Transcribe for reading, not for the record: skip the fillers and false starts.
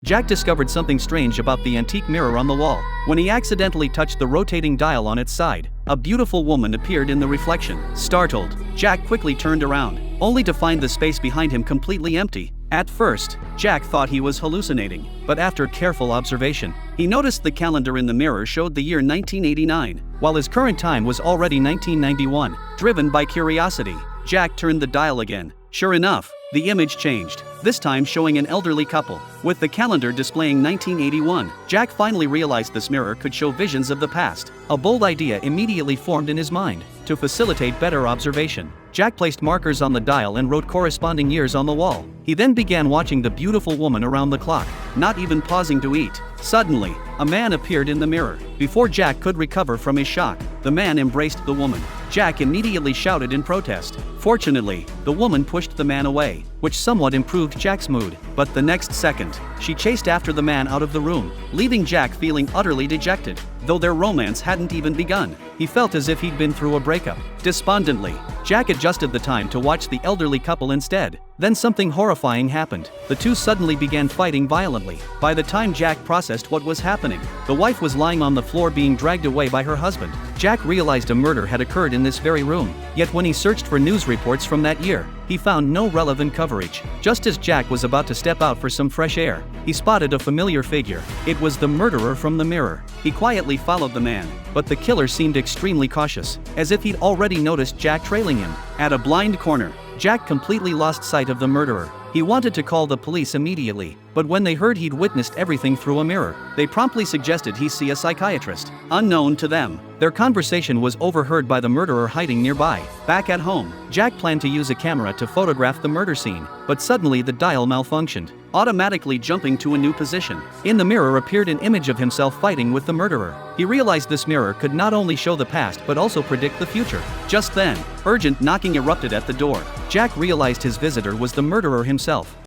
Jack discovered something strange about the antique mirror on the wall. When he accidentally touched the rotating dial on its side, a beautiful woman appeared in the reflection. Startled, Jack quickly turned around, only to find the space behind him completely empty. At first, Jack thought he was hallucinating, but after careful observation, he noticed the calendar in the mirror showed the year 1989, while his current time was already 1991. Driven by curiosity, Jack turned the dial again. Sure enough, the image changed, this time showing an elderly couple, with the calendar displaying 1981. Jack finally realized this mirror could show visions of the past. A bold idea immediately formed in his mind. To facilitate better observation, Jack placed markers on the dial and wrote corresponding years on the wall. He then began watching the beautiful woman around the clock, not even pausing to eat. Suddenly, a man appeared in the mirror. Before Jack could recover from his shock, the man embraced the woman. Jack immediately shouted in protest. Fortunately, the woman pushed the man away, which somewhat improved Jack's mood. But the next second, she chased after the man out of the room, leaving Jack feeling utterly dejected. Though their romance hadn't even begun, he felt as if he'd been through a breakup. Despondently, Jack adjusted the time to watch the elderly couple instead. Then something horrifying happened. The two suddenly began fighting violently. By the time Jack processed what was happening, the wife was lying on the floor being dragged away by her husband. Jack realized a murder had occurred in this very room. Yet when he searched for news reports from that year, he found no relevant coverage. Just as Jack was about to step out for some fresh air, he spotted a familiar figure. It was the murderer from the mirror. He quietly followed the man, but the killer seemed extremely cautious, as if he'd already noticed Jack trailing him. At a blind corner, Jack completely lost sight of the murderer. He wanted to call the police immediately, but when they heard he'd witnessed everything through a mirror, they promptly suggested he see a psychiatrist. Unknown to them, their conversation was overheard by the murderer hiding nearby. Back at home, Jack planned to use a camera to photograph the murder scene, but suddenly the dial malfunctioned, automatically jumping to a new position. In the mirror appeared an image of himself fighting with the murderer. He realized this mirror could not only show the past but also predict the future. Just then, urgent knocking erupted at the door. Jack realized his visitor was the murderer himself.